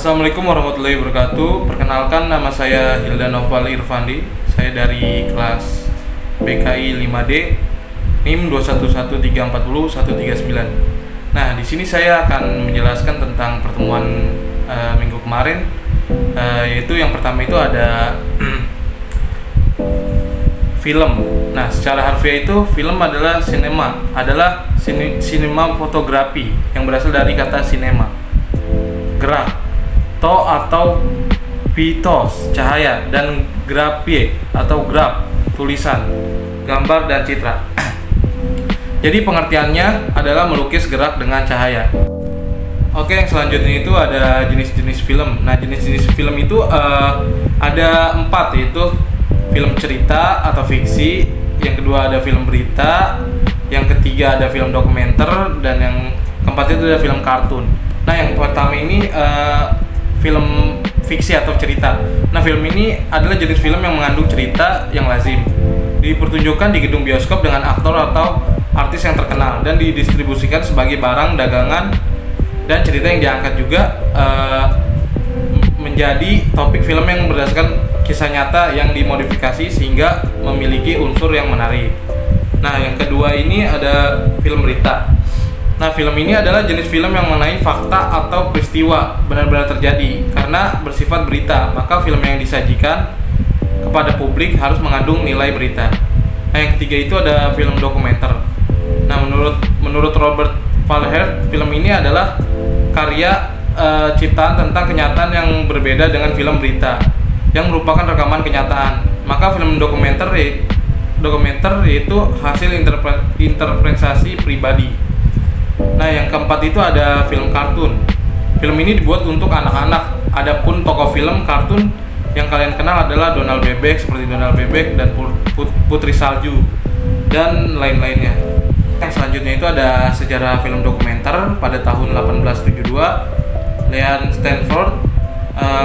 Assalamualaikum warahmatullahi wabarakatuh. Perkenalkan, nama saya Hilda Noval Irfandi. Saya dari kelas BKI 5D, NIM 211340-139. Nah, di sini saya akan menjelaskan tentang pertemuan minggu kemarin, yaitu yang pertama itu ada film. Nah, secara harfiah itu film adalah sinema fotografi yang berasal dari kata sinema, gerak, to atau pitos, cahaya, dan grafie atau graf, tulisan, gambar dan citra. Jadi pengertiannya adalah melukis gerak dengan cahaya. Oke, yang selanjutnya itu ada jenis-jenis film. Nah, jenis-jenis film itu ada 4, yaitu film cerita atau fiksi, yang kedua ada film berita, yang ketiga ada film dokumenter, dan yang keempat itu ada film kartun. Nah, yang pertama ini film fiksi atau cerita. Nah, film ini adalah jenis film yang mengandung cerita yang lazim, dipertunjukkan di gedung bioskop dengan aktor atau artis yang terkenal, dan didistribusikan sebagai barang dagangan, dan cerita yang diangkat juga menjadi topik film yang berdasarkan kisah nyata yang dimodifikasi sehingga memiliki unsur yang menarik. Nah, yang kedua ini ada film berita. Nah, film ini adalah jenis film yang mengenai fakta atau peristiwa benar-benar terjadi. Karena bersifat berita, maka film yang disajikan kepada publik harus mengandung nilai berita. Nah, yang ketiga itu ada film dokumenter. Nah, menurut Robert Falher, film ini adalah karya ciptaan tentang kenyataan yang berbeda dengan film berita yang merupakan rekaman kenyataan. Maka film dokumenter yaitu hasil interpretasi pribadi. Nah, yang keempat itu ada film kartun. Film ini dibuat untuk anak-anak. Adapun tokoh film kartun yang kalian kenal adalah Donald Bebek, seperti Donald Bebek dan Putri Salju dan lain-lainnya. Yang selanjutnya itu ada sejarah film dokumenter. Pada tahun 1872, Leon Stanford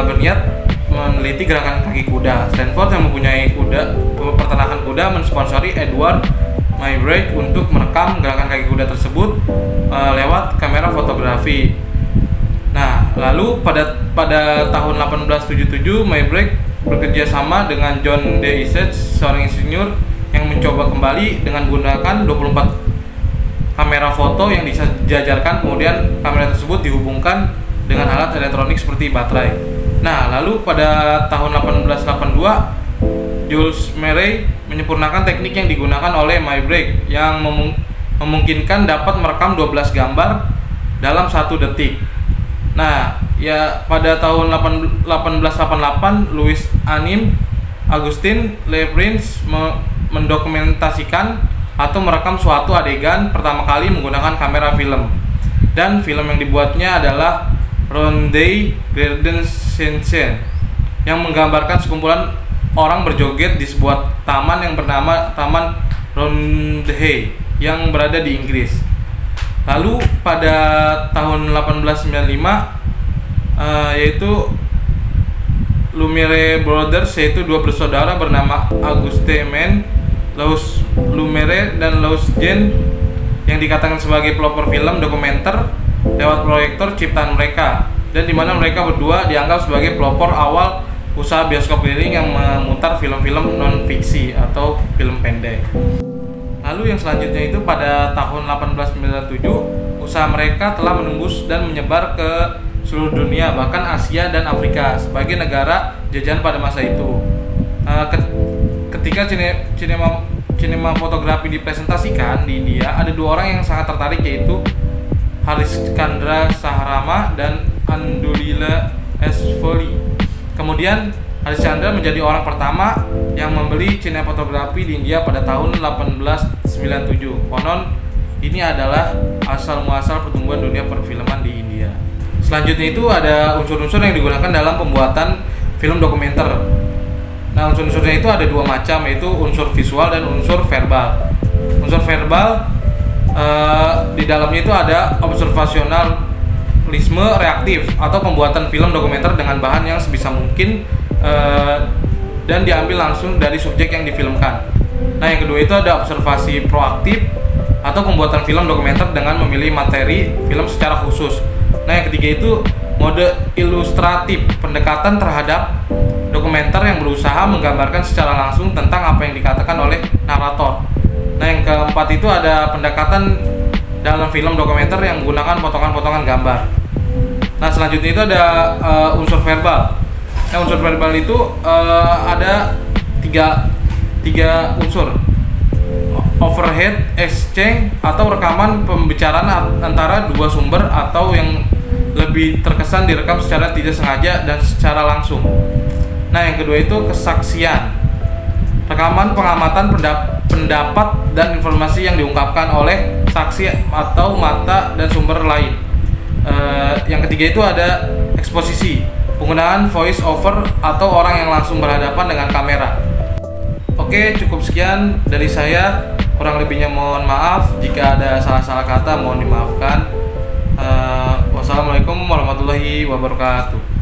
berniat meneliti gerakan kaki kuda. Stanford yang mempunyai peternakan kuda mensponsori Edward Maybrick untuk merekam gerakan kaki kuda tersebut lewat kamera fotografi. Nah, lalu pada tahun 1877 Maybrick bekerja sama dengan John D. Isaacs, seorang insinyur yang mencoba kembali dengan menggunakan 24 kamera foto yang disejajarkan. Kemudian kamera tersebut dihubungkan dengan alat elektronik seperti baterai. Nah, lalu pada tahun 1882 Jules Murray menyempurnakan teknik yang digunakan oleh Maybrick yang memungkinkan dapat merekam 12 gambar dalam 1 detik. Nah, ya pada tahun 1888 Louis Anim Augustin Lebrins mendokumentasikan atau merekam suatu adegan pertama kali menggunakan kamera film. Dan film yang dibuatnya adalah Rondey Garden Scene yang menggambarkan sekumpulan orang berjoget di sebuah taman yang bernama Taman Rondey yang berada di Inggris. Lalu pada tahun 1895 yaitu Lumiere Brothers, yaitu 2 bersaudara bernama Auguste Maine, Louis Lumiere dan Louis Jean, yang dikatakan sebagai pelopor film dokumenter lewat proyektor ciptaan mereka, dan di mana mereka berdua dianggap sebagai pelopor awal usaha bioskop keliling yang memutar film-film non-fiksi atau film pendek. Lalu yang selanjutnya itu pada tahun 1897 usaha mereka telah menembus dan menyebar ke seluruh dunia, bahkan Asia dan Afrika sebagai negara jajahan pada masa itu. Ketika sinema fotografi dipresentasikan di India, ada 2 orang yang sangat tertarik, yaitu Hariskandra Saharama dan Andulila Esfoli. Kemudian Harischandra menjadi orang pertama yang membeli sinefotografi di India pada tahun 1897. Konon ini adalah asal muasal pertumbuhan dunia perfilman di India. Selanjutnya itu ada unsur-unsur yang digunakan dalam pembuatan film dokumenter. Nah, unsur-unsurnya itu ada 2 macam, yaitu unsur visual dan unsur verbal. Unsur verbal di dalamnya itu ada observasionalisme reaktif atau pembuatan film dokumenter dengan bahan yang sebisa mungkin dan diambil langsung dari subjek yang difilmkan. Nah, yang kedua itu ada observasi proaktif atau pembuatan film dokumenter dengan memilih materi film secara khusus. Nah, yang ketiga itu Mode ilustratif, pendekatan terhadap dokumenter yang berusaha menggambarkan secara langsung tentang apa yang dikatakan oleh narator. Nah, yang keempat itu ada pendekatan dalam film dokumenter yang menggunakan potongan-potongan gambar. Nah, selanjutnya itu ada unsur verbal. Nah, unsur verbal itu ada tiga unsur: overhead, exchange, atau rekaman pembicaraan antara dua sumber atau yang lebih terkesan direkam secara tidak sengaja dan secara langsung. Nah, yang kedua itu kesaksian, rekaman pengamatan pendapat dan informasi yang diungkapkan oleh saksi atau mata dan sumber lain. Yang ketiga itu ada eksposisi, penggunaan voice over atau orang yang langsung berhadapan dengan kamera. Oke, cukup sekian dari saya. Kurang lebihnya mohon maaf. Jika ada salah-salah kata mohon dimaafkan. Wassalamualaikum warahmatullahi wabarakatuh.